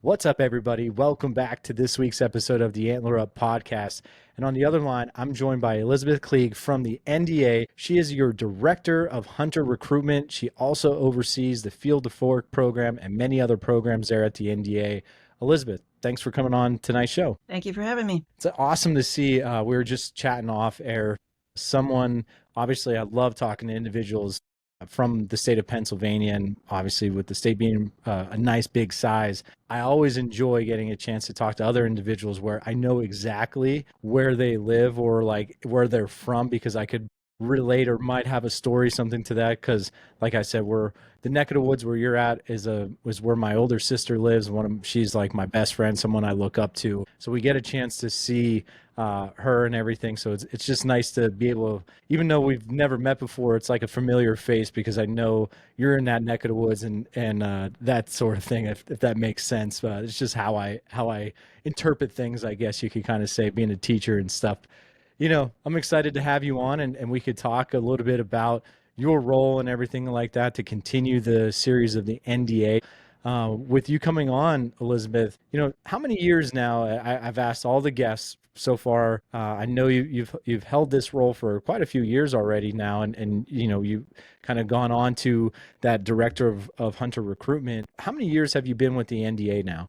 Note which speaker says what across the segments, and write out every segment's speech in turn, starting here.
Speaker 1: What's up, everybody? Welcome back to this week's episode of the Antler Up Podcast. And on the other line, I'm joined by Elizabeth Kligge from the NDA. She is your Director of Hunter Recruitment. She also oversees the Field to Fork program and many other programs there at the NDA. Elizabeth, thanks for coming on tonight's show.
Speaker 2: Thank you for having me.
Speaker 1: It's awesome to see. We were just chatting off air. Obviously, I love talking to individuals from the state of Pennsylvania, and obviously with the state being a nice big size, I always enjoy getting a chance to talk to other individuals where I know exactly where they live or like where they're from, because I could relate or might have a story, something to that. Because like I said, we're the neck of the woods where you're at is where my older sister lives. She's like my best friend, someone I look up to. So we get a chance to see her and everything. So it's just nice to be able to, even though we've never met before, it's like a familiar face because I know you're in that neck of the woods and that sort of thing, if that makes sense. It's just how I interpret things, I guess you could kind of say, being a teacher and stuff. You know, I'm excited to have you on and we could talk a little bit about your role and everything like that to continue the series of the NDA. With you coming on, Elizabeth, you know, how many years now? I've asked all the guests so far. I know you've held this role for quite a few years already now, and you know, you've kind of gone on to that Director of Hunter Recruitment. How many years have you been with the NDA now?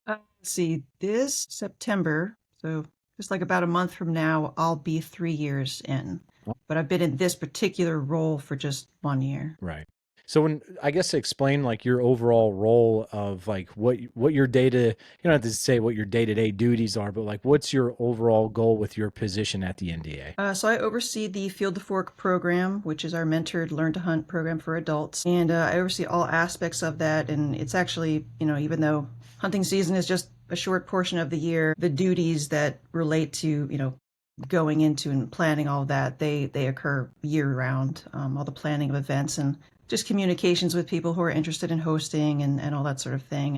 Speaker 2: This September, so just like about a month from now, I'll be 3 years in. But I've been in this particular role for just 1 year.
Speaker 1: Right. So I guess explain like your overall role of like what your you don't have to say what your day-to-day duties are, but like what's your overall goal with your position at the NDA?
Speaker 2: So I oversee the Field to Fork program, which is our mentored Learn to Hunt program for adults. And I oversee all aspects of that. And it's actually, you know, even though hunting season is just a short portion of the year, the duties that relate to, you know, going into and planning all of that, they occur year round. All the planning of events and just communications with people who are interested in hosting and all that sort of thing.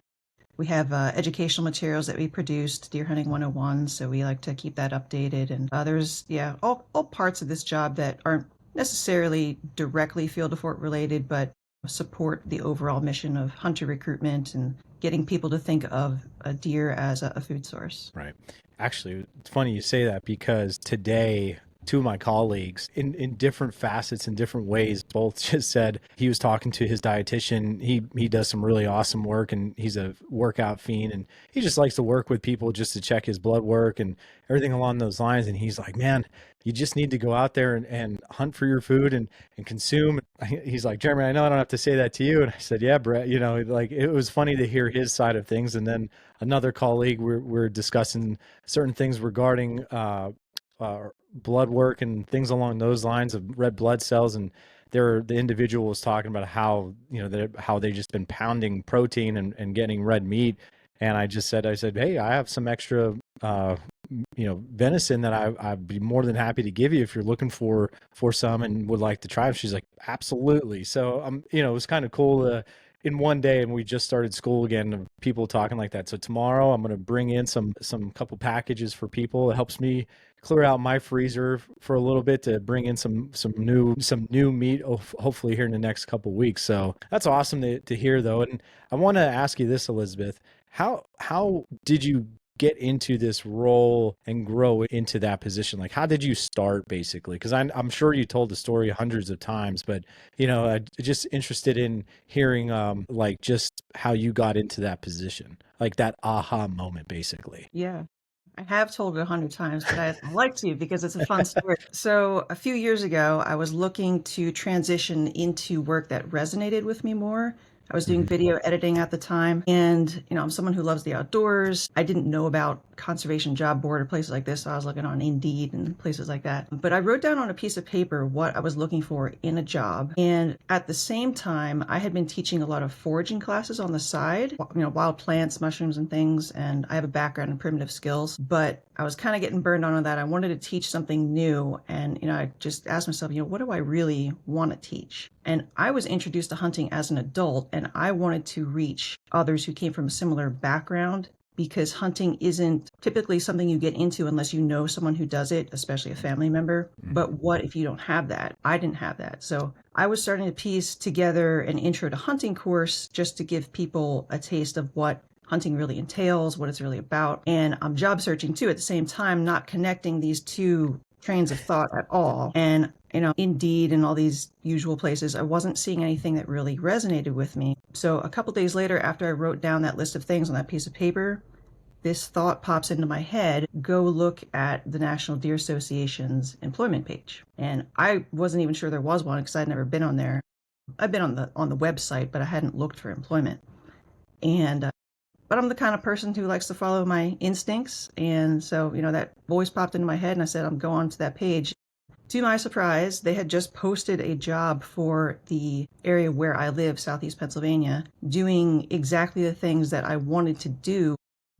Speaker 2: We have educational materials that we produced, Deer Hunting 101, so we like to keep that updated. And there's, all parts of this job that aren't necessarily directly Field to Fork related, but support the overall mission of hunter recruitment and getting people to think of a deer as a food source.
Speaker 1: Right. Actually, it's funny you say that because today, two of my colleagues in different facets, in different ways, both just said he was talking to his dietitian. He does some really awesome work and he's a workout fiend and he just likes to work with people just to check his blood work and everything along those lines. And he's like, man, you just need to go out there and hunt for your food and consume. He's like, Jeremy, I know I don't have to say that to you. And I said, yeah, Brett, you know, like it was funny to hear his side of things. And then another colleague, we're discussing certain things regarding blood work and things along those lines of red blood cells. And the individual was talking about how, you know, how they just been pounding protein and getting red meat. And I said, hey, I have some extra, venison that I'd be more than happy to give you if you're looking for some and would like to try it. She's like, absolutely. So, it was kind of cool in one day, and we just started school again of people talking like that. So tomorrow I'm going to bring in some couple packages for people. It helps me clear out my freezer for a little bit to bring in some new meat, hopefully here in the next couple of weeks. So that's awesome to hear though. And I want to ask you this, Elizabeth, how did you get into this role and grow into that position? Like, how did you start basically? Because I'm sure you told the story hundreds of times, but you know, I'm just interested in hearing like just how you got into that position, like that aha moment basically.
Speaker 2: Yeah. I have told it 100 times, but I like to because it's a fun story. So a few years ago, I was looking to transition into work that resonated with me more. I was doing video editing at the time, and you know, I'm someone who loves the outdoors. I didn't know about conservation job board or places like this, so I was looking on Indeed and places like that. But I wrote down on a piece of paper what I was looking for in a job, and at the same time, I had been teaching a lot of foraging classes on the side, you know, wild plants, mushrooms, and things. And I have a background in primitive skills, but I was kind of getting burned on that. I wanted to teach something new, and you know, I just asked myself, you know, what do I really want to teach? And I was introduced to hunting as an adult, and I wanted to reach others who came from a similar background, because hunting isn't typically something you get into unless you know someone who does it, especially a family member. But what if you don't have that? I didn't have that. So I was starting to piece together an intro to hunting course just to give people a taste of what hunting really entails, what it's really about. And I'm job searching too at the same time, not connecting these two trains of thought at all. And, Indeed and all these usual places, I wasn't seeing anything that really resonated with me. So a couple days later, after I wrote down that list of things on that piece of paper, this thought pops into my head: go look at the National Deer Association's employment page. And I wasn't even sure there was one because I'd never been on there. I've been on the website, but I hadn't looked for employment. And but I'm the kind of person who likes to follow my instincts. And so, that voice popped into my head and I said, I'm going to that page. To my surprise, they had just posted a job for the area where I live, Southeast Pennsylvania, doing exactly the things that I wanted to do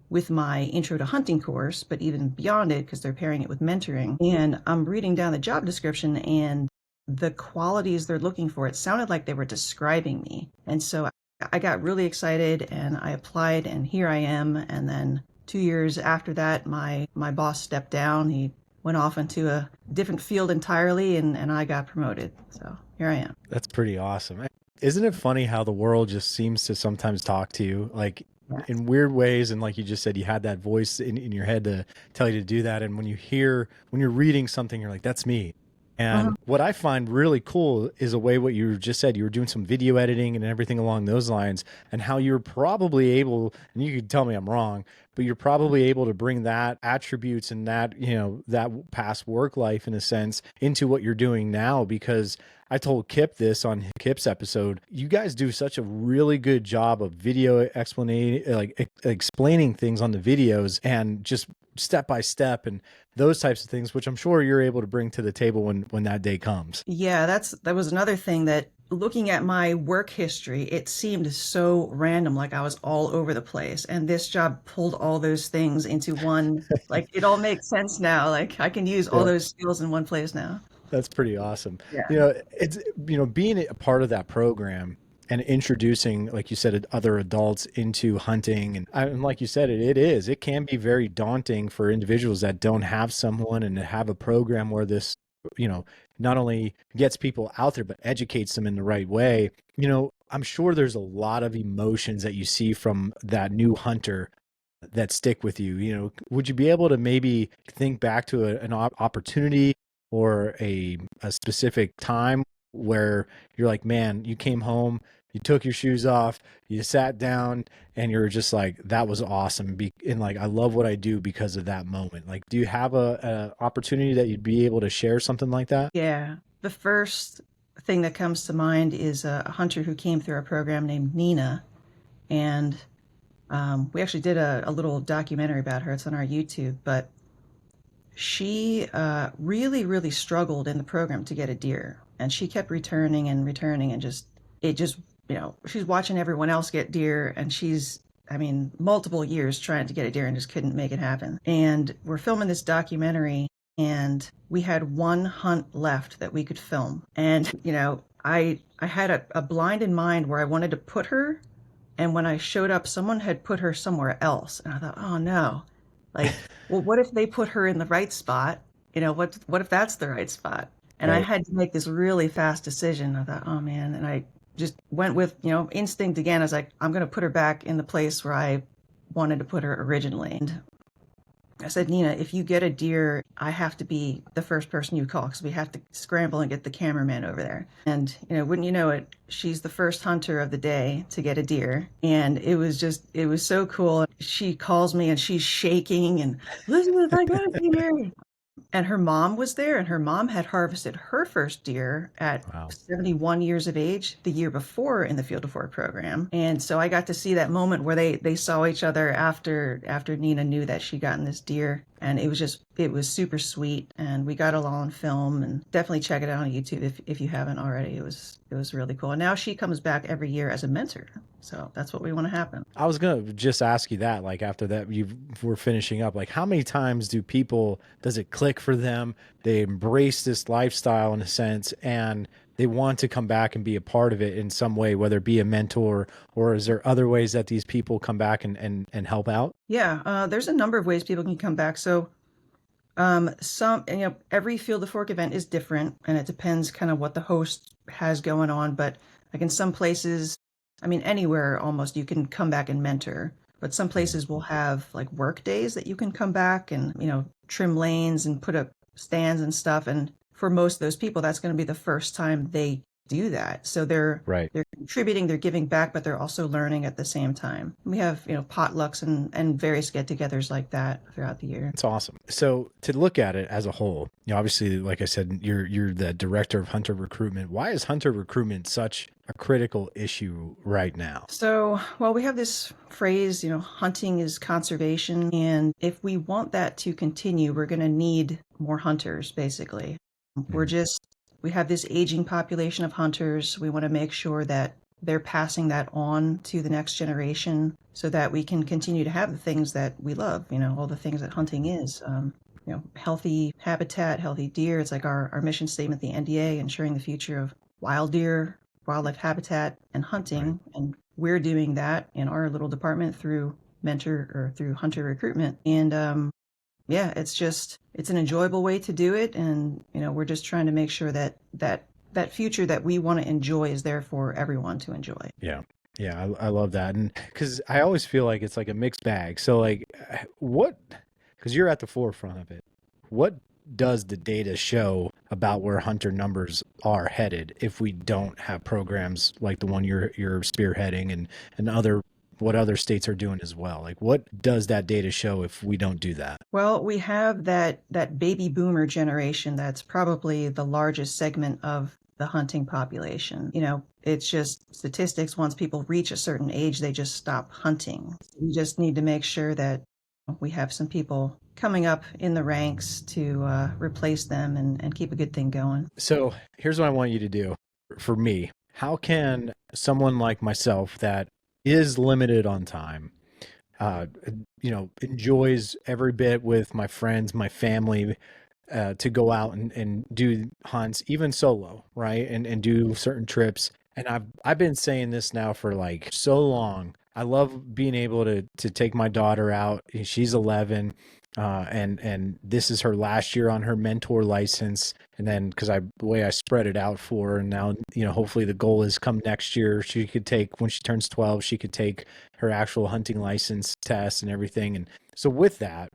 Speaker 2: with my Intro to Hunting course, but even beyond it, because they're pairing it with mentoring. And I'm reading down the job description, and the qualities they're looking for, it sounded like they were describing me. And so I got really excited and I applied, and here I am. And then 2 years after that, my boss stepped down. He went off into a different field entirely, and I got promoted. So here I am.
Speaker 1: That's pretty awesome. Isn't it funny how the world just seems to sometimes talk to you like in weird ways? And like you just said, you had that voice in your head to tell you to do that. And when you're reading something, you're like, that's me. And what I find really cool is a way what you just said, you were doing some video editing and everything along those lines, and how you're probably able, and you could tell me I'm wrong, but you're probably able to bring that attributes and that, that past work life in a sense into what you're doing now. Because I told Kip this on Kip's episode, you guys do such a really good job of video explaining things on the videos and just step by step and those types of things, which I'm sure you're able to bring to the table when that day comes.
Speaker 2: Yeah, that was another thing that, looking at my work history, it seemed so random, like I was all over the place. And this job pulled all those things into one, like it all makes sense now. Like I can use all those skills in one place now.
Speaker 1: That's pretty awesome.
Speaker 2: Yeah.
Speaker 1: It's, being a part of that program and introducing, like you said, other adults into hunting. And like you said, it can be very daunting for individuals that don't have someone and to have a program where this, not only gets people out there, but educates them in the right way. I'm sure there's a lot of emotions that you see from that new hunter that stick with you. Would you be able to maybe think back to an opportunity or a specific time where you're like, man, you came home, you took your shoes off, you sat down, and you're just like, that was awesome. And like, I love what I do because of that moment. Like, do you have a opportunity that you'd be able to share something like that?
Speaker 2: Yeah. The first thing that comes to mind is a hunter who came through our program named Nina. And we actually did a little documentary about her. It's on our YouTube, but she really, really struggled in the program to get a deer. And she kept returning and returning, and she's watching everyone else get deer, and she's, multiple years trying to get a deer and just couldn't make it happen. And we're filming this documentary, and we had one hunt left that we could film. And, I had a blind in mind where I wanted to put her. And when I showed up, someone had put her somewhere else. And I thought, oh no, like, well, what if they put her in the right spot? What if that's the right spot? And right. I had to make this really fast decision. I thought, oh man. And I just went with, instinct again. I was like, I'm going to put her back in the place where I wanted to put her originally. And I said, Nina, if you get a deer, I have to be the first person you call, because we have to scramble and get the cameraman over there. And, wouldn't you know it, she's the first hunter of the day to get a deer. And it was so cool. She calls me and she's shaking and, Elizabeth, I got a deer. And her mom was there, and her mom had harvested her first deer at 71 years of age the year before in the Field to Fork program. And so I got to see that moment where they saw each other after Nina knew that she'd gotten this deer. And it was super sweet, and we got it all on film. And definitely check it out on YouTube if you haven't already. It was really cool. And now she comes back every year as a mentor. So that's what we want to happen.
Speaker 1: I was going to just ask you that, like after that we're finishing up, like how many times does it click for them? They embrace this lifestyle in a sense, and they want to come back and be a part of it in some way, whether it be a mentor, or is there other ways that these people come back and help out?
Speaker 2: Yeah, there's a number of ways people can come back. So every Field to Fork event is different, and it depends kind of what the host has going on. But like in some places, anywhere almost, you can come back and mentor. but some places will have like work days that you can come back and, trim lanes and put up stands and stuff. And for most of those people, that's going to be the first time they do that. So they're
Speaker 1: Right.
Speaker 2: they're contributing, they're giving back, but they're also learning at the same time. We have, potlucks and various get-togethers like that throughout the year.
Speaker 1: It's awesome. So to look at it as a whole, obviously, like I said, you're the director of hunter recruitment. Why is hunter recruitment such a critical issue right now?
Speaker 2: So, well, we have this phrase, hunting is conservation. And if we want that to continue, we're going to need more hunters, basically. We have this aging population of hunters. We want to make sure that they're passing that on to the next generation so that we can continue to have the things that we love, all the things that hunting is. Healthy habitat, healthy deer. It's like our mission statement, the NDA, ensuring the future of wild deer, wildlife habitat, and hunting.
Speaker 1: Right.
Speaker 2: And we're doing that in our little department through through hunter recruitment. And yeah, it's an enjoyable way to do it. And, we're just trying to make sure that future that we want to enjoy is there for everyone to enjoy.
Speaker 1: Yeah. Yeah. I love that. And because I always feel like it's like a mixed bag. So like because you're at the forefront of it, what does the data show about where hunter numbers are headed if we don't have programs like the one you're spearheading and what other states are doing as well? Like, what does that data show if we don't do that?
Speaker 2: Well, we have that baby boomer generation that's probably the largest segment of the hunting population. It's just statistics. Once people reach a certain age, they just stop hunting. We just need to make sure that we have some people coming up in the ranks to replace them and keep a good thing going.
Speaker 1: So here's what I want you to do for me. How can someone like myself that is limited on time, enjoys every bit with my friends, my family, to go out and do hunts, even solo, right? And do certain trips. And I've been saying this now for like so long. I love being able to take my daughter out. She's 11. And this is her last year on her mentor license. And then the way I spread it out for her, and now, hopefully the goal is come next year, she could take, when she turns 12, she could take her actual hunting license test and everything. And so with that,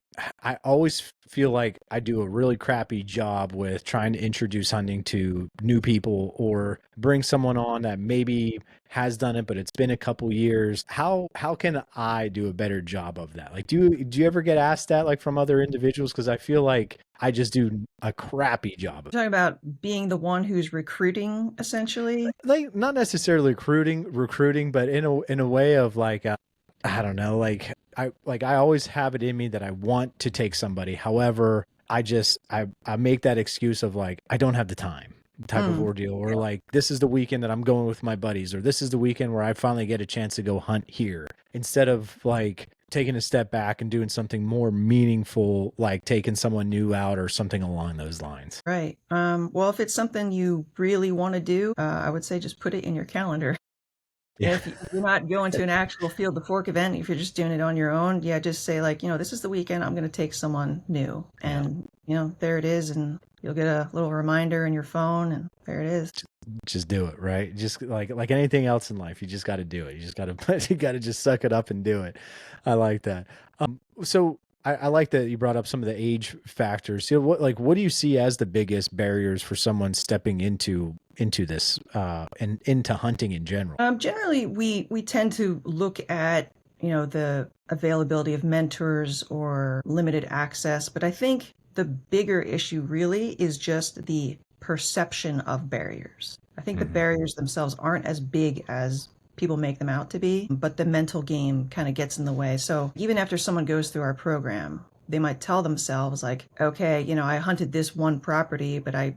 Speaker 1: I always feel like I do a really crappy job with trying to introduce hunting to new people or bring someone on that maybe has done it, but it's been a couple years. How can I do a better job of that? Like, do you ever get asked that, like, from other individuals? Because I feel like I just do a crappy job of it.
Speaker 2: Talking about being the one who's recruiting, essentially.
Speaker 1: Like, not necessarily recruiting, but in a way of like, I don't know, I always have it in me that I want to take somebody. However, I make that excuse of like, I don't have the time type of ordeal, or like, this is the weekend that I'm going with my buddies, or this is the weekend where I finally get a chance to go hunt here, instead of like taking a step back and doing something more meaningful, like taking someone new out or something along those lines.
Speaker 2: Right. Well, if it's something you really want to do, I would say just put it in your calendar.
Speaker 1: Yeah.
Speaker 2: If you're not going to an actual Field the Fork event, if you're just doing it on your own, just say like, this is the weekend I'm going to take someone new, and there it is, and you'll get a little reminder in your phone, and there it is.
Speaker 1: Just do it, right? Just like anything else in life, you just got to do it. You got to just suck it up and do it. I like that. So I like that you brought up some of the age factors. What do you see as the biggest barriers for someone stepping into this and into hunting in general?
Speaker 2: Generally, we tend to look at the availability of mentors or limited access, but I think the bigger issue really is just the perception of barriers. I think the barriers themselves aren't as big as people make them out to be, but the mental game kind of gets in the way. So even after someone goes through our program, they might tell themselves like, okay, I hunted this one property, but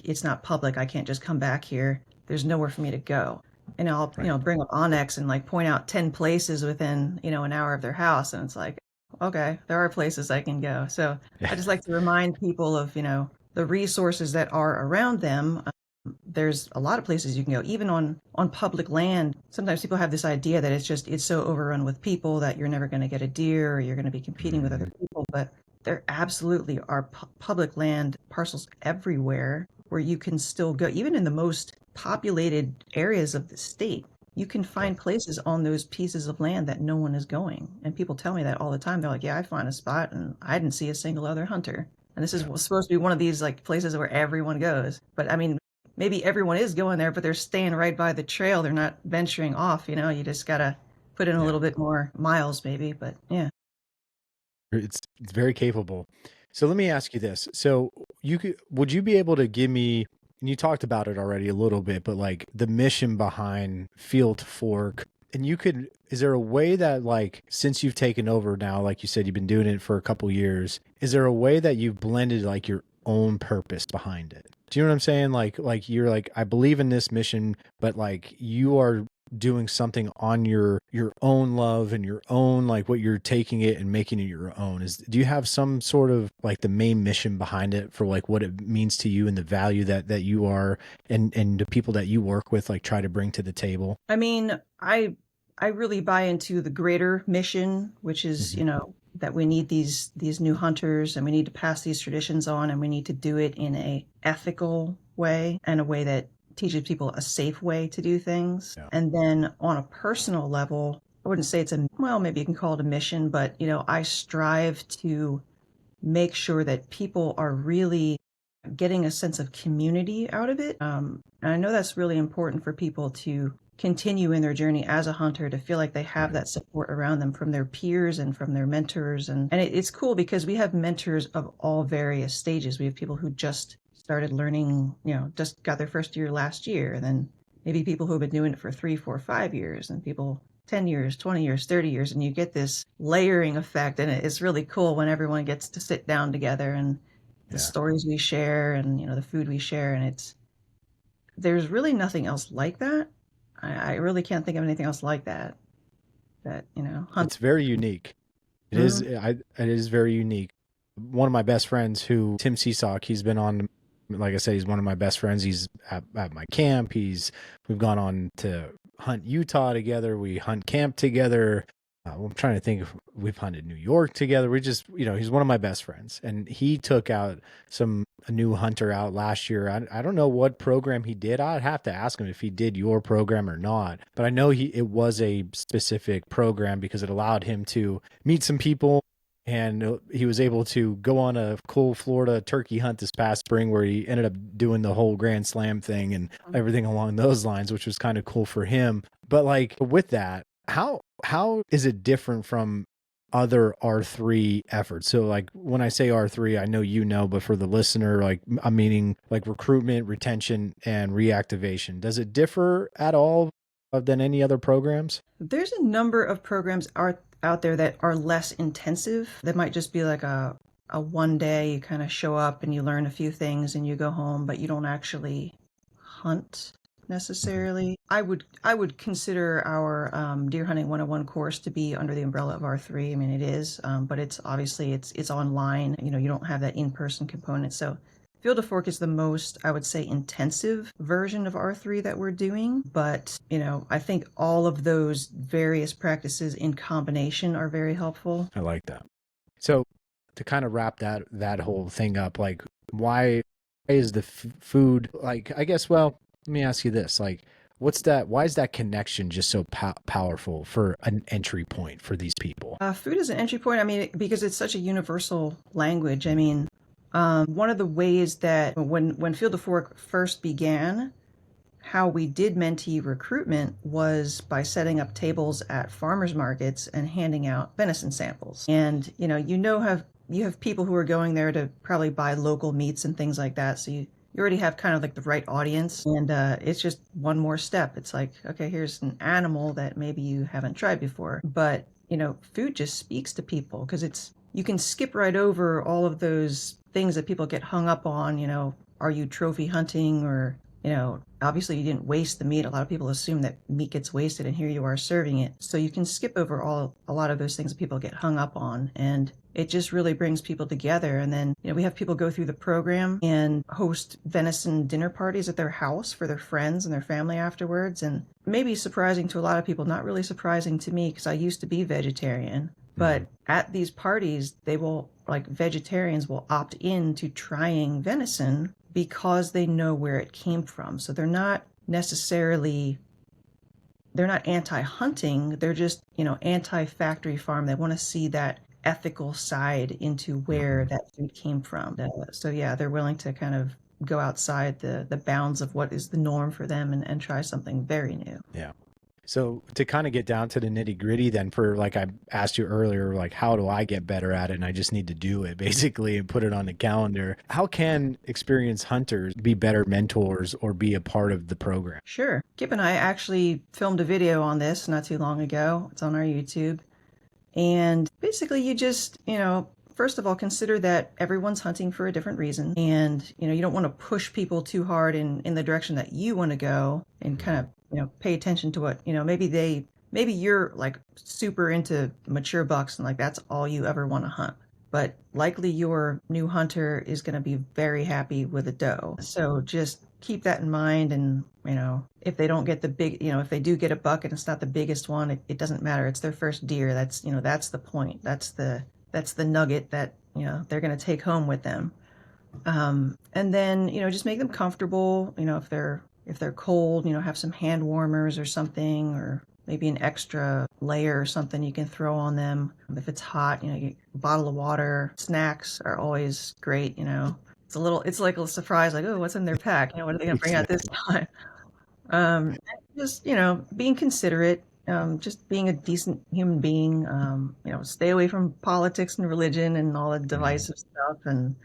Speaker 2: it's not public. I can't just come back here. There's nowhere for me to go. And I'll, bring up Onyx and like point out 10 places within, an hour of their house. And it's like, okay, there are places I can go. So I just like to remind people of, the resources that are around them. There's a lot of places you can go, even on public land. Sometimes people have this idea that it's so overrun with people that you're never going to get a deer or you're going to be competing with other people. But there absolutely are public land parcels everywhere where you can still go, even in the most populated areas of the state. you can find places on those pieces of land that no one is going. And people tell me that all the time. They're like, yeah, I find a spot and I didn't see a single other hunter. And this is
Speaker 1: Yeah.
Speaker 2: supposed to be one of these like places where everyone goes. But I mean, maybe everyone is going there, but they're staying right by the trail. They're not venturing off, you know, you just gotta put in a
Speaker 1: Yeah.
Speaker 2: little bit more miles maybe, but yeah.
Speaker 1: It's very capable. So let me ask you this. So would you be able to give me, and you talked about it already a little bit, but like the mission behind Field to Fork, and is there a way that like, since you've taken over now, like you said, you've been doing it for a couple years, is there a way that you've blended like your own purpose behind it? Do you know what I'm saying? Like you're like, I believe in this mission, but like you are doing something on your own love and your own, like what you're taking it and making it your own. Do you have some sort of like the main mission behind it for like what it means to you and the value that you are and the people that you work with like try to bring to the table?
Speaker 2: I mean, I really buy into the greater mission, which is,
Speaker 1: Mm-hmm.
Speaker 2: you know, that we need these new hunters and we need to pass these traditions on and we need to do it in a ethical way and a way that teaches people a safe way to do things.
Speaker 1: Yeah.
Speaker 2: And then on a personal level, I wouldn't say well, maybe you can call it a mission, but you know, I strive to make sure that people are really getting a sense of community out of it. And I know that's really important for people to continue in their journey as a hunter, to feel like they have
Speaker 1: Right.
Speaker 2: that support around them from their peers and from their mentors. And it's cool because we have mentors of all various stages. We have people who just started learning, you know, just got their first year last year, and then maybe people who have been doing it for 3, 4, 5 years, and people 10 years, 20 years, 30 years, and you get this layering effect. And it's really cool when everyone gets to sit down together and the
Speaker 1: Yeah.
Speaker 2: stories we share and, you know, the food we share. And there's really nothing else like that. I really can't think of anything else like that, you know,
Speaker 1: It's very unique.
Speaker 2: Mhm.
Speaker 1: It is very unique. One of my best friends, Tim Seesock, he's been on, like I said, he's one of my best friends. He's at my camp. We've gone on to hunt Utah together. We hunt camp together. I'm trying to think if we've hunted New York together. We just, he's one of my best friends, and he took out a new hunter out last year. I don't know what program he did. I'd have to ask him if he did your program or not, but I know it was a specific program because it allowed him to meet some people. And he was able to go on a cool Florida turkey hunt this past spring where he ended up doing the whole Grand Slam thing and everything along those lines, which was kind of cool for him. But like with that, how is it different from other R3 efforts? So like when I say R3, I know you know, but for the listener, like I'm meaning like recruitment, retention, and reactivation. Does it differ at all than any other programs?
Speaker 2: There's a number of programs out there that are less intensive. That might just be like a one day, you kind of show up and you learn a few things and you go home, but you don't actually hunt necessarily. I would consider our Deer Hunting 101 course to be under the umbrella of R3. I mean, it is, but it's obviously it's online. You know, you don't have that in-person component. So Field to Fork is the most, I would say, intensive version of R3 that we're doing. But, you know, I think all of those various practices in combination are very helpful.
Speaker 1: I like that. So to kind of wrap that whole thing up, like why is the food, like, I guess, well, let me ask you this, like, why is that connection just so powerful for an entry point for these people?
Speaker 2: Food is an entry point. I mean, because it's such a universal language. I mean, one of the ways that when Field to Fork first began, how we did mentee recruitment was by setting up tables at farmers markets and handing out venison samples. And you have people who are going there to probably buy local meats and things like that. So you already have kind of like the right audience, and it's just one more step. It's like, okay, here's an animal that maybe you haven't tried before, but you know, food just speaks to people because you can skip right over all of those things that people get hung up on. You know, are you trophy hunting, or you know, obviously you didn't waste the meat. A lot of people assume that meat gets wasted, and here you are serving it. So you can skip over a lot of those things that people get hung up on, and it just really brings people together. And then, you know, we have people go through the program and host venison dinner parties at their house for their friends and their family afterwards. And maybe surprising to a lot of people, not really surprising to me because I used to be vegetarian. But at these parties, vegetarians will opt in to trying venison because they know where it came from. So they're not necessarily not anti-hunting. They're just, anti-factory farm. They want to see that ethical side into where that food came from. So yeah, they're willing to kind of go outside the bounds of what is the norm for them and try something very new.
Speaker 1: Yeah. So to kind of get down to the nitty gritty, then for like I asked you earlier, like how do I get better at it? And I just need to do it basically and put it on the calendar. How can experienced hunters be better mentors or be a part of the program?
Speaker 2: Sure. Kip and I actually filmed a video on this not too long ago. It's on our YouTube. And basically you just, first of all, consider that everyone's hunting for a different reason. And, you don't want to push people too hard in the direction that you want to go, and kind of, pay attention to what, maybe you're like super into mature bucks and like that's all you ever want to hunt. But likely your new hunter is going to be very happy with a doe. So just keep that in mind. And, if they don't get the big, if they do get a buck and it's not the biggest one, it doesn't matter. It's their first deer. That's the point. That's the nugget that, they're going to take home with them. And then, just make them comfortable. If they're cold, have some hand warmers or something, or maybe an extra layer or something you can throw on them. If it's hot, a bottle of water. Snacks are always great. It's like a surprise, like, oh, what's in their pack? What are they going to bring out this time? Just, being considerate, just being a decent human being, stay away from politics and religion and all the divisive stuff, and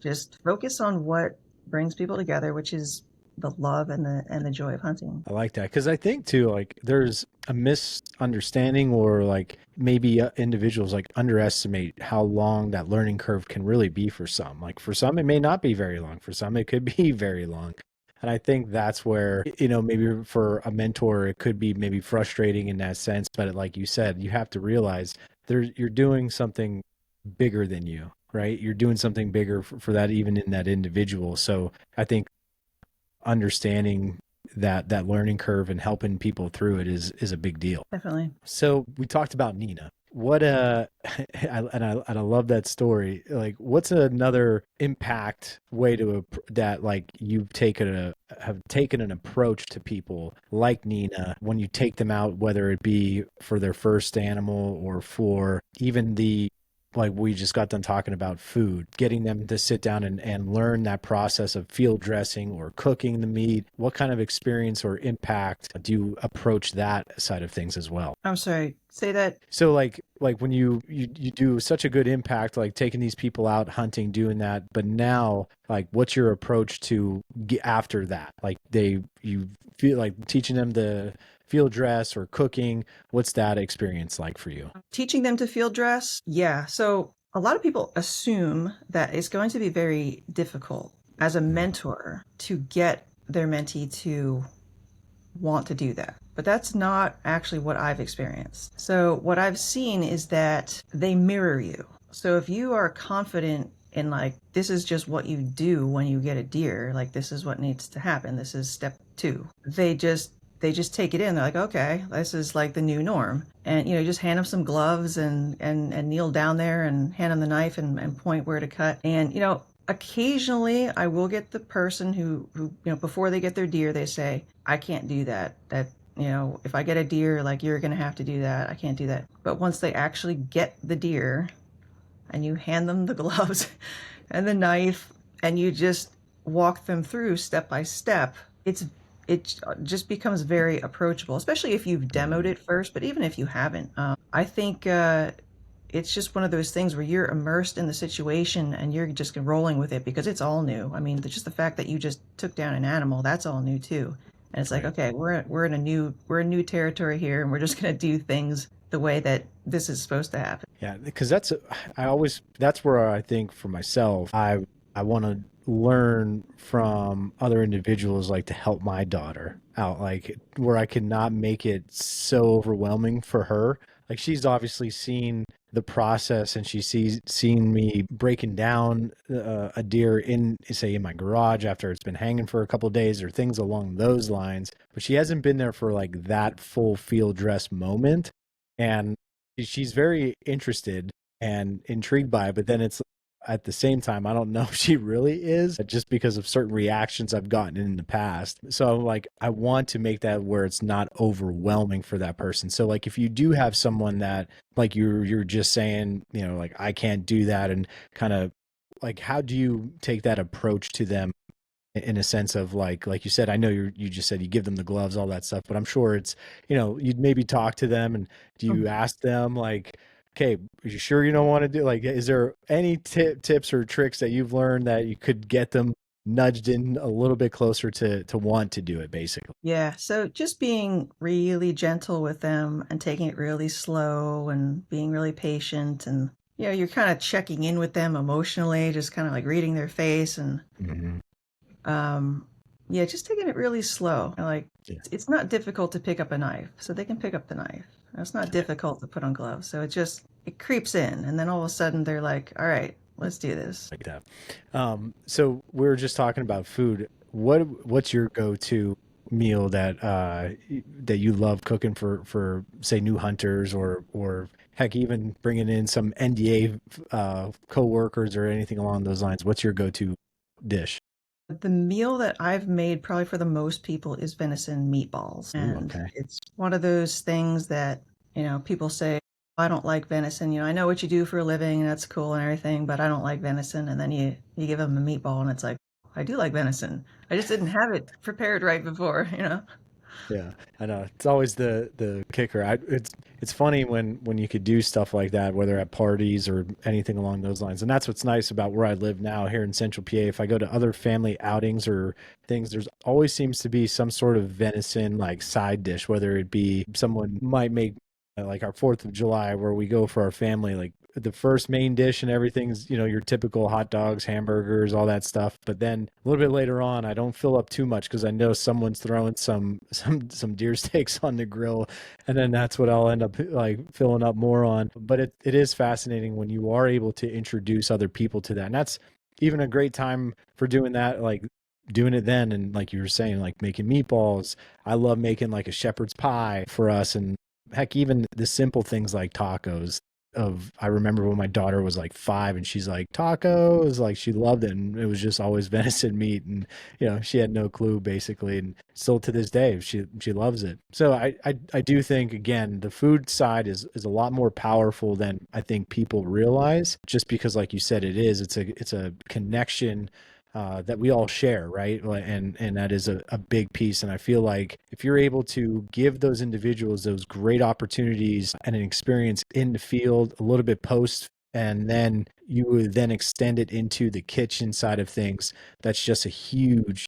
Speaker 2: just focus on what brings people together, which is the love and the joy of hunting.
Speaker 1: I like that because I think too, like there's a misunderstanding or like maybe individuals like underestimate how long that learning curve can really be for some. Like for some, it may not be very long. For some, it could be very long. And I think that's where, maybe for a mentor, it could be maybe frustrating in that sense. But like you said, you have to realize you're doing something bigger than you, right? You're doing something bigger for that, even in that individual. So I think understanding that learning curve and helping people through it is a big deal.
Speaker 2: Definitely.
Speaker 1: So we talked about Nina. What I love that story. Like, what's another impact way that like you've have taken an approach to people like Nina when you take them out, whether it be for their first animal or for even like we just got done talking about food, getting them to sit down and learn that process of field dressing or cooking the meat. What kind of experience or impact do you approach that side of things as well?
Speaker 2: I'm sorry, say that.
Speaker 1: So like when you do such a good impact, like taking these people out hunting, doing that, but now like what's your approach to get after that? Like you feel like teaching them the field dress or cooking. What's that experience like for you?
Speaker 2: Teaching them to field dress? Yeah. So a lot of people assume that it's going to be very difficult as a mentor to get their mentee to want to do that. But that's not actually what I've experienced. So what I've seen is that they mirror you. So if you are confident in like, this is just what you do when you get a deer, like this is what needs to happen. This is step 2. They just take it in. They're like, okay, this is like the new norm. And, just hand them some gloves and kneel down there and hand them the knife and point where to cut. And, occasionally I will get the person who, before they get their deer, they say, I can't do that. If I get a deer, like you're going to have to do that. I can't do that. But once they actually get the deer and you hand them the gloves and the knife and you just walk them through step by step, it just becomes very approachable, especially if you've demoed it first, but even if you haven't. I think it's just one of those things where you're immersed in the situation and you're just rolling with it because it's all new. I mean, just the fact that you just took down an animal, that's all new too. And it's like, okay, we're in new territory here, and we're just going to do things the way that this is supposed to happen.
Speaker 1: Yeah, because that's where I think for myself, I want to learn from other individuals, like to help my daughter out, like where I cannot make it so overwhelming for her. Like she's obviously seen the process and she's seen me breaking down a deer in my garage after it's been hanging for a couple of days or things along those lines, but she hasn't been there for like that full field dress moment. And she's very interested and intrigued by it, but then at the same time, I don't know if she really is, just because of certain reactions I've gotten in the past. So like, I want to make that where it's not overwhelming for that person. So like, if you do have someone that, like you're just saying, like, I can't do that, and kind of like, how do you take that approach to them, in a sense of like you said, I know you just said you give them the gloves, all that stuff, but I'm sure it's, you'd maybe talk to them, and do you ask them like, okay, are you sure you don't want to do, like, is there any tips or tricks that you've learned that you could get them nudged in a little bit closer to want to do it, basically?
Speaker 2: Yeah, so just being really gentle with them and taking it really slow and being really patient, and you're kind of checking in with them emotionally, just kind of like reading their face, and
Speaker 1: Mm-hmm.
Speaker 2: yeah, just taking it really slow. And like,
Speaker 1: Yeah.
Speaker 2: it's not difficult to pick up a knife, so they can pick up the knife. And it's not difficult to put on gloves, so it creeps in, and then all of a sudden they're like, all right, let's do this.
Speaker 1: Like that. So we were just talking about food. What's your go-to meal that you love cooking for say new hunters, or heck, even bringing in some NDA co-workers or anything along those lines? What's your go-to dish?
Speaker 2: The meal that I've made probably for the most people is venison meatballs.
Speaker 1: Ooh,
Speaker 2: And
Speaker 1: okay.
Speaker 2: it's one of those things that, people say, I don't like venison. I know what you do for a living and that's cool and everything, but I don't like venison. And then you give them a meatball and it's like, I do like venison. I just didn't have it prepared right before.
Speaker 1: Yeah, I know. It's always the kicker. It's funny when you could do stuff like that, whether at parties or anything along those lines. And that's what's nice about where I live now here in Central PA. If I go to other family outings or things, there's always seems to be some sort of venison like side dish, whether it be someone might make like our 4th of July, where we go for our family, like the first main dish and everything's, your typical hot dogs, hamburgers, all that stuff. But then a little bit later on, I don't fill up too much because I know someone's throwing some deer steaks on the grill, and then that's what I'll end up like filling up more on. But it is fascinating when you are able to introduce other people to that. And that's even a great time for doing that, like doing it then. And like you were saying, like making meatballs. I love making like a shepherd's pie for us, and heck, even the simple things like tacos. I remember when my daughter was like 5 and she's like, tacos, like she loved it, and it was just always venison meat, and she had no clue basically, and still to this day she loves it. So I do think, again, the food side is a lot more powerful than I think people realize, just because like you said, it's a connection that we all share, right? And that is a big piece. And I feel like if you're able to give those individuals those great opportunities and an experience in the field, a little bit post, and then you would then extend it into the kitchen side of things, that's just a huge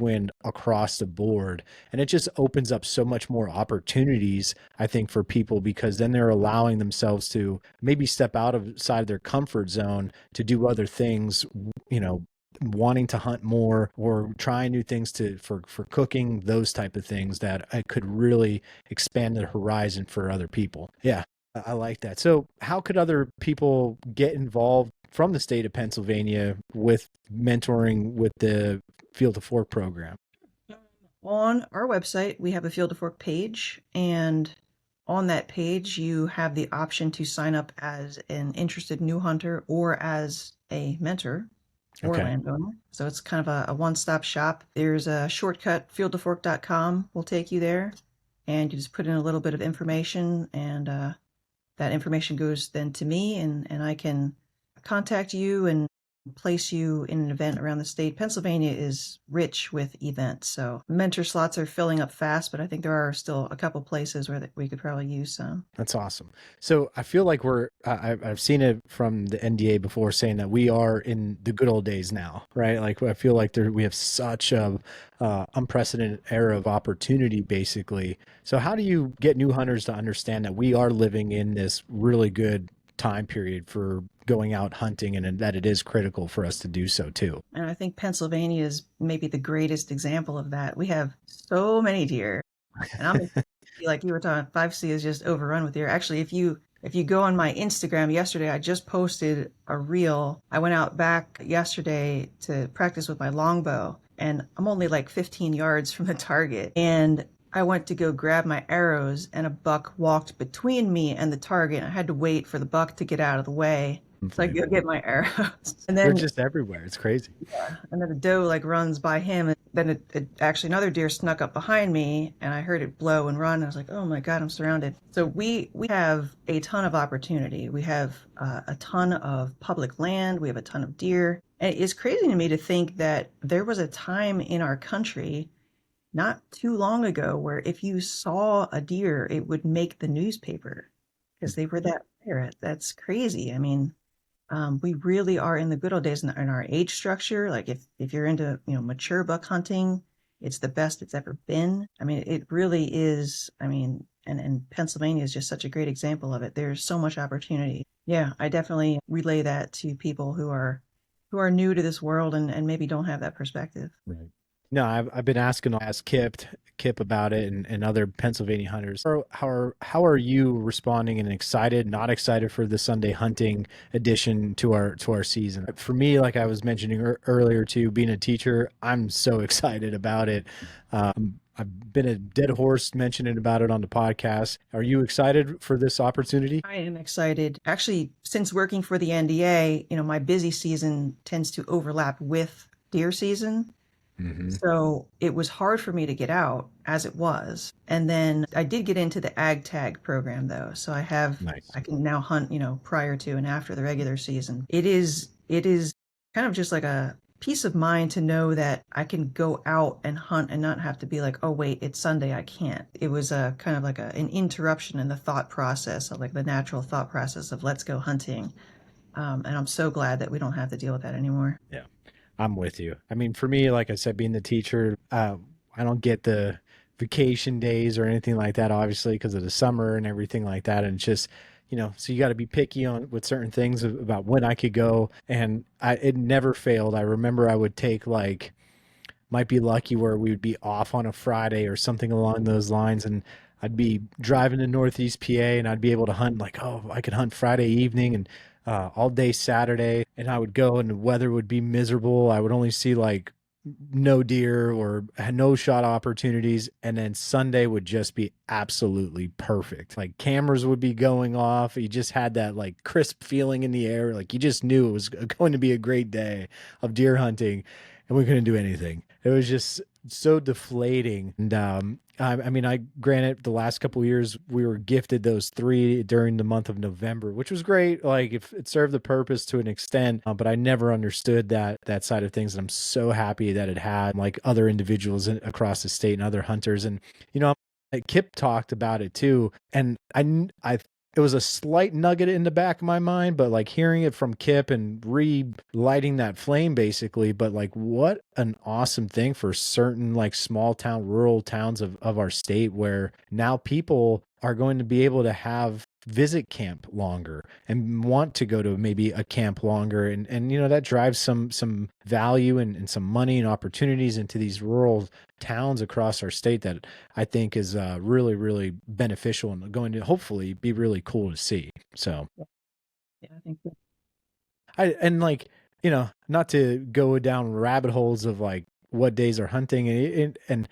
Speaker 1: win across the board. And it just opens up so much more opportunities, I think, for people, because then they're allowing themselves to maybe step outside of their comfort zone to do other things, wanting to hunt more or try new things for cooking, those type of things that I could really expand the horizon for other people. Yeah, I like that. So how could other people get involved from the state of Pennsylvania with mentoring with the Field to Fork program?
Speaker 2: On our website, we have a Field to Fork page, and on that page, you have the option to sign up as an interested new hunter or as a mentor or
Speaker 1: Okay.
Speaker 2: landowner. So it's kind of a one-stop shop. There's a shortcut, fieldtofork.com will take you there, and you just put in a little bit of information, and that information goes then to me, and I can contact you and place you in an event around the state. Pennsylvania is rich with events, so mentor slots are filling up fast, but I think there are still a couple places where we could probably use some.
Speaker 1: That's awesome. So I feel like I've seen it from the NDA before, saying that we are in the good old days now, right? Like I feel like we have such a unprecedented era of opportunity, basically. So how do you get new hunters to understand that we are living in this really good time period for going out hunting, and that it is critical for us to do so too?
Speaker 2: And I think Pennsylvania is maybe the greatest example of that. We have so many deer, and I'm like you were talking, 5C is just overrun with deer. Actually, if you go on my Instagram yesterday, I just posted a reel. I went out back yesterday to practice with my longbow, and I'm only like 15 yards from the target. And I went to go grab my arrows, and a buck walked between me and the target. I had to wait for the buck to get out of the way. So I go get my arrows. And
Speaker 1: They're
Speaker 2: then
Speaker 1: just everywhere. It's crazy.
Speaker 2: and then the doe like runs by him, and then it actually another deer snuck up behind me, and I heard it blow and run. I was like, oh my God, I'm surrounded. So we have a ton of opportunity. We have a ton of public land. We have a ton of deer. And it's crazy to me to think that there was a time in our country not too long ago where if you saw a deer, it would make the newspaper because they were that rare. That's crazy. I mean, we really are in the good old days in our age structure. Like if you're into, mature buck hunting, it's the best it's ever been. I mean, it really is. I mean, and Pennsylvania is just such a great example of it. There's so much opportunity. Yeah, I definitely relay that to people who are new to this world and maybe don't have that perspective.
Speaker 1: Right. No, I've been asking ask Kip about it and other Pennsylvania hunters. How are you responding and excited, not excited for the Sunday hunting addition to our season? For me, like I was mentioning earlier too, being a teacher, I'm so excited about it. I've been a dead horse mentioning about it on the podcast. Are you excited for this opportunity?
Speaker 2: I am excited. Actually, since working for the NDA, my busy season tends to overlap with deer season.
Speaker 1: Mm-hmm.
Speaker 2: So it was hard for me to get out as it was. And then I did get into the ag tag program though. So
Speaker 1: Nice.
Speaker 2: I can now hunt, prior to and after the regular season. It is kind of just like a peace of mind to know that I can go out and hunt and not have to be like, oh wait, it's Sunday, I can't. It was a kind of like an interruption in the thought process of like the natural thought process of let's go hunting. And I'm so glad that we don't have to deal with that anymore.
Speaker 1: Yeah. I'm with you. I mean, for me, like I said, being the teacher, I don't get the vacation days or anything like that, obviously, because of the summer and everything like that. And it's just, so you got to be picky on with certain things about when I could go. And it never failed. I remember I would take might be lucky where we would be off on a Friday or something along those lines. And I'd be driving to Northeast PA and I'd be able to hunt I could hunt Friday evening and all day Saturday. And I would go and the weather would be miserable. I would only see no deer or no shot opportunities. And then Sunday would just be absolutely perfect. Like cameras would be going off. You just had that crisp feeling in the air. Like you just knew it was going to be a great day of deer hunting and we couldn't do anything. It was just so deflating. And I mean, granted the last couple of years we were gifted those 3 during the month of November, which was great. Like if it served the purpose to an extent, but I never understood that side of things. And I'm so happy that it had other individuals across the state and other hunters. And, Kip talked about it too. And I it was a slight nugget in the back of my mind, but hearing it from Kip and relighting that flame basically, but what an awesome thing for certain small town, rural towns of our state where now people are going to be able to visit camp longer and want to go to maybe a camp longer. And that drives some value and some money and opportunities into these rural towns across our state that I think is really, really beneficial and going to hopefully be really cool to see. So
Speaker 2: Yeah, I think so.
Speaker 1: not to go down rabbit holes of what days are hunting and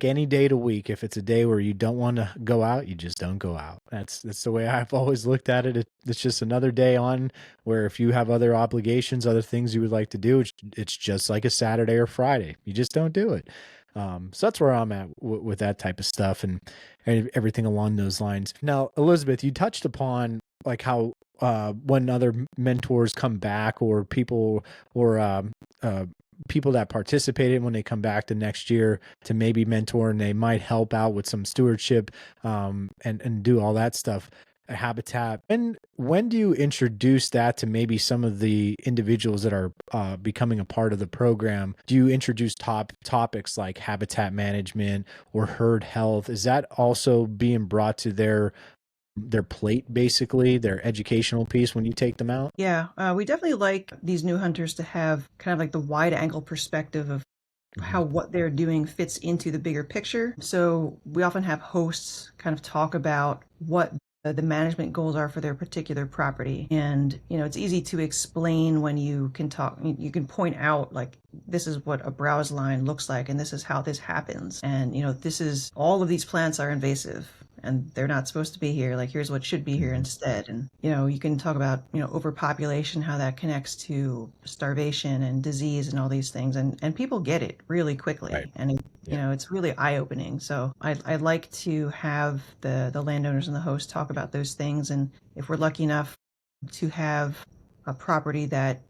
Speaker 1: any day of the week, if it's a day where you don't want to go out, you just don't go out. That's the way I've always looked at it. It's just another day on where if you have other obligations, other things you would like to do, it's just like a Saturday or Friday. You just don't do it. So that's where I'm at with that type of stuff and everything along those lines. Now, Elizabeth, you touched upon how when other mentors come back or people people that participated when they come back the next year to maybe mentor and they might help out with some stewardship and do all that stuff, habitat. And when do you introduce that to maybe some of the individuals that are becoming a part of the program? Do you introduce topics like habitat management or herd health? Is that also being brought to their plate, basically their educational piece when you take them out?
Speaker 2: Yeah, we definitely like these new hunters to have kind of the wide angle perspective of how what they're doing fits into the bigger picture. So we often have hosts kind of talk about what the management goals are for their particular property. And, it's easy to explain when you can you can point out this is what a browse line looks like and this is how this happens. And, this is all of these plants are invasive. and they're not supposed to be here. Like, here's what should be here instead. And, you can talk about, overpopulation, how that connects to starvation and disease and all these things. And people get it really quickly.
Speaker 1: Right.
Speaker 2: And, it's really eye-opening. So I like to have the landowners and the hosts talk about those things. And if we're lucky enough to have a property that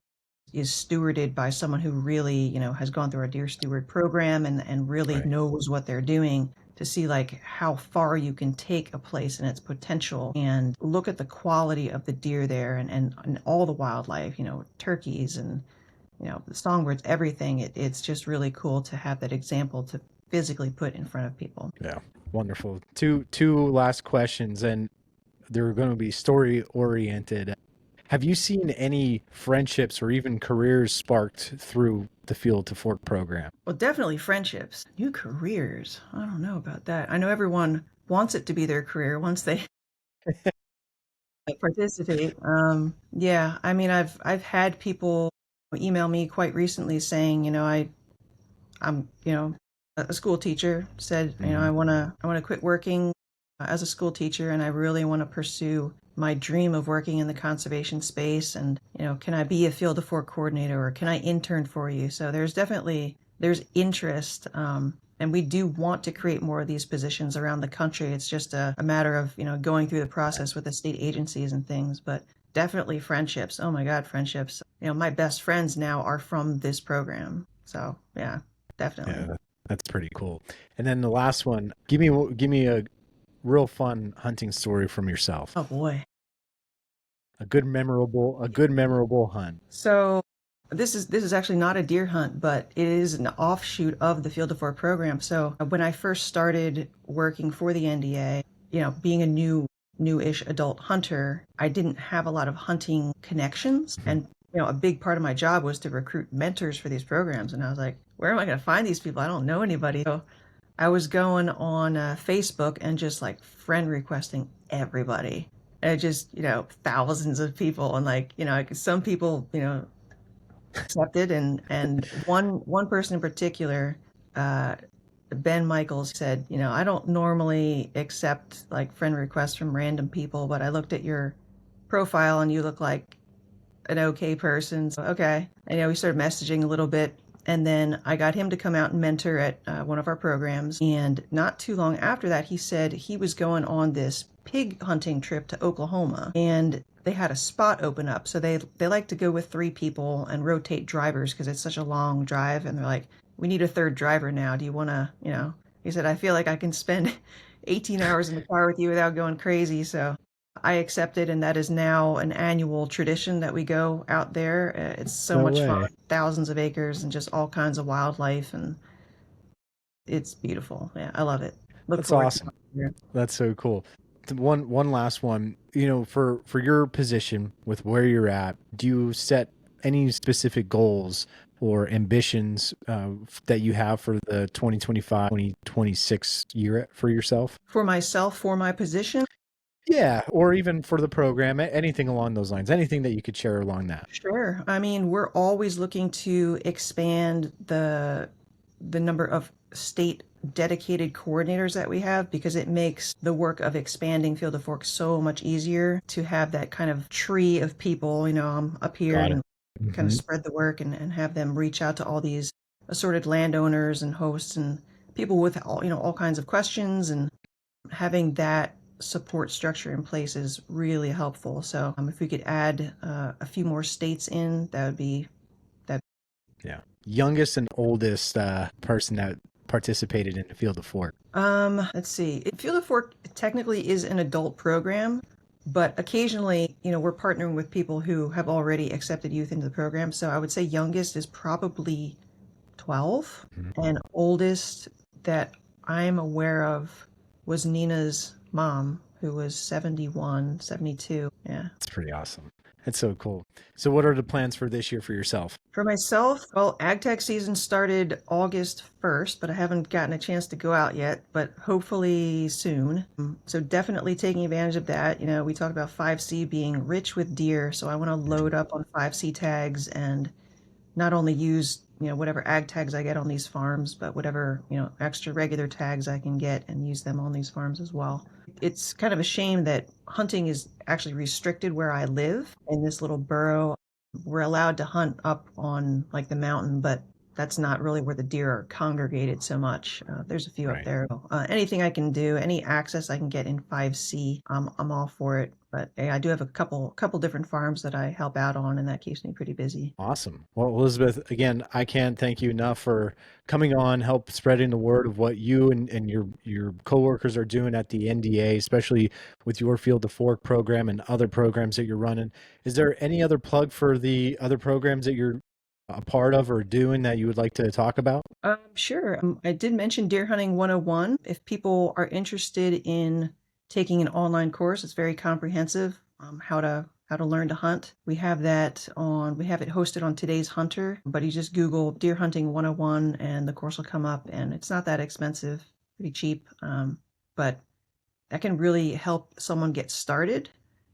Speaker 2: is stewarded by someone who really, has gone through our Deer Steward program and really
Speaker 1: Right.
Speaker 2: knows what they're doing, to see like how far you can take a place and its potential, and look at the quality of the deer there, and all the wildlife, turkeys and, the songbirds, everything. It's just really cool to have that example to physically put in front of people.
Speaker 1: Yeah. Wonderful. Two last questions, and they're going to be story oriented. Have you seen any friendships or even careers sparked through the Field to Fork program?
Speaker 2: Well, definitely friendships. New careers. I don't know about that. I know everyone wants it to be their career once they participate. Yeah, I mean, I've had people email me quite recently saying, I'm, a school teacher, said, I want to quit working as a school teacher, and I really want to pursue my dream of working in the conservation space. And, can I be a Field to Fork coordinator, or can I intern for you? So there's interest. And we do want to create more of these positions around the country. It's just a matter of, going through the process with the state agencies and things. But definitely friendships. Oh my God, friendships. My best friends now are from this program. So yeah, definitely.
Speaker 1: Yeah, that's pretty cool. And then the last one, give me a real fun hunting story from yourself.
Speaker 2: Oh boy.
Speaker 1: A good memorable hunt.
Speaker 2: So this is actually not a deer hunt, but it is an offshoot of the Field to Fork program. So when I first started working for the NDA, being a new-ish adult hunter, I didn't have a lot of hunting connections. And, a big part of my job was to recruit mentors for these programs. And I was like, where am I going to find these people? I don't know anybody. So I was going on Facebook and just like friend requesting everybody. And just, thousands of people. And like, some people, accepted. And one person in particular, Ben Michaels, said, I don't normally accept like friend requests from random people, but I looked at your profile and you look like an okay person. So, okay. And, we started messaging a little bit. And then I got him to come out and mentor at one of our programs. And not too long after that, he said he was going on this pig hunting trip to Oklahoma, and they had a spot open up. So they like to go with 3 people and rotate drivers because it's such a long drive. And they're like, we need a 3rd driver now. Do you want to, he said, I feel like I can spend 18 hours in the car with you without going crazy. So I accepted, and that is now an annual tradition that we go out there. It's so much fun, thousands of acres and just all kinds of wildlife, and it's beautiful. Yeah, I love it.
Speaker 1: That's awesome. That's so cool. One last one, for your position with where you're at, do you set any specific goals or ambitions that you have for the 2025-2026 year for yourself?
Speaker 2: For myself, for my position?
Speaker 1: Yeah, or even for the program, anything along those lines, anything that you could share along that.
Speaker 2: Sure. I mean, we're always looking to expand the number of state dedicated coordinators that we have, because it makes the work of expanding Field to Fork so much easier to have that kind of tree of people, I'm up here and kind of spread the work and have them reach out to all these assorted landowners and hosts and people with all kinds of questions, and having that support structure in place is really helpful. So if we could add a few more states in, that would be that.
Speaker 1: Yeah. Youngest and oldest person that participated in the Field to Fork?
Speaker 2: Let's see. Field to Fork technically is an adult program, but occasionally, we're partnering with people who have already accepted youth into the program. So I would say youngest is probably 12, and oldest that I'm aware of was Nina's mom, who was 71, 72. Yeah.
Speaker 1: That's pretty awesome. That's so cool. So what are the plans for this year for yourself?
Speaker 2: For myself, well, AgTech season started August 1st, but I haven't gotten a chance to go out yet, but hopefully soon. So definitely taking advantage of that. We talked about 5C being rich with deer, so I want to load up on 5C tags and not only use, whatever ag tags I get on these farms, but whatever, extra regular tags I can get and use them on these farms as well. it's kind of a shame that hunting is actually restricted where I live in this little borough. We're allowed to hunt up on like the mountain, but that's not really where the deer are congregated so much. There's a few up
Speaker 1: Right.
Speaker 2: there. Anything I can do, any access I can get in 5C, I'm all for it. But yeah, I do have a couple different farms that I help out on, and that keeps me pretty busy.
Speaker 1: Awesome. Well, Elizabeth, again, I can't thank you enough for coming on, help spreading the word of what you and your coworkers are doing at the NDA, especially with your Field to Fork program and other programs that you're running. Is there any other plug for the other programs that you're a part of or doing that you would like to talk about?
Speaker 2: Sure. I did mention Deer Hunting 101. If people are interested in taking an online course, it's very comprehensive. How to learn to hunt. We have it hosted on Today's Hunter, but you just Google Deer Hunting 101 and the course will come up, and it's not that expensive, pretty cheap. But that can really help someone get started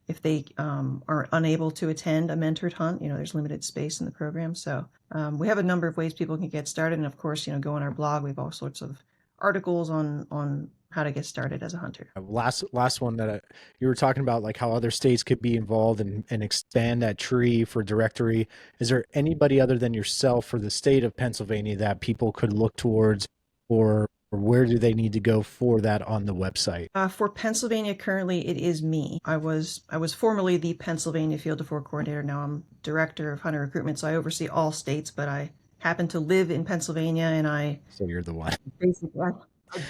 Speaker 2: if they are unable to attend a mentored hunt. There's limited space in the program. So we have a number of ways people can get started. And of course, go on our blog. We have all sorts of articles on how to get started as a hunter.
Speaker 1: Last one that you were talking about, like how other states could be involved and expand that tree for directory. Is there anybody other than yourself for the state of Pennsylvania that people could look towards, or where do they need to go for that on the website?
Speaker 2: For Pennsylvania, currently it is me. I was formerly the Pennsylvania Field to Fork coordinator. Now I'm director of hunter recruitment, so I oversee all states. But I happen to live in Pennsylvania, and
Speaker 1: So you're the one.
Speaker 2: basically I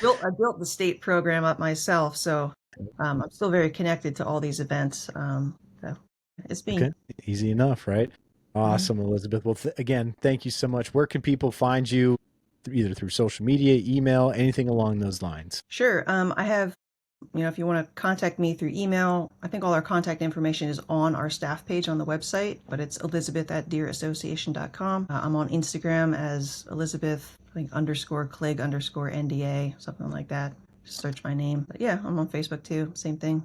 Speaker 2: built the state program up myself. So I'm still very connected to all these events. So it's me.
Speaker 1: Okay. Easy enough, right? Awesome, Elizabeth. Well, again, thank you so much. Where can people find you? Either through social media, email, anything along those lines?
Speaker 2: Sure. I have, if you want to contact me through email, I think all our contact information is on our staff page on the website, but it's elizabeth@deerassociation.com. I'm on Instagram as Elizabeth, I think _Kligge _NDA, something like that. Just search my name. But yeah, I'm on Facebook too. Same thing.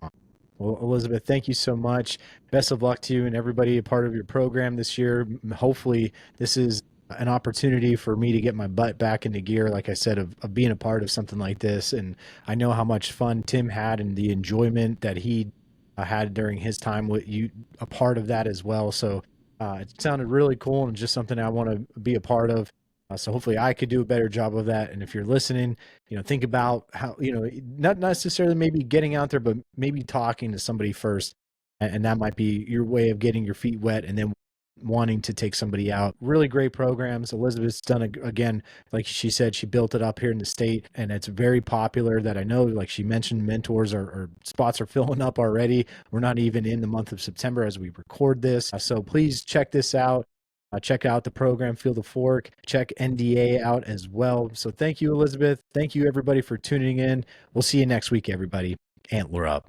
Speaker 1: Well, Elizabeth, thank you so much. Best of luck to you and everybody a part of your program this year. Hopefully this is an opportunity for me to get my butt back into gear, like I said, of being a part of something like this. And I know how much fun Tim had and the enjoyment that he had during his time with you, a part of that as well. So it sounded really cool and just something I want to be a part of. So hopefully I could do a better job of that. And if you're listening, think about how, not necessarily maybe getting out there, but maybe talking to somebody first. And that might be your way of getting your feet wet and then wanting to take somebody out. Really great programs. Elizabeth's done again, like she said, she built it up here in the state, and it's very popular. That I know, like she mentioned, mentors or spots are filling up already. We're not even in the month of September as we record this. So please check this out. Check out the program Field to Fork. Check NDA out as well. So thank you, Elizabeth. Thank you, everybody, for tuning in. We'll see you next week, everybody. Antler up.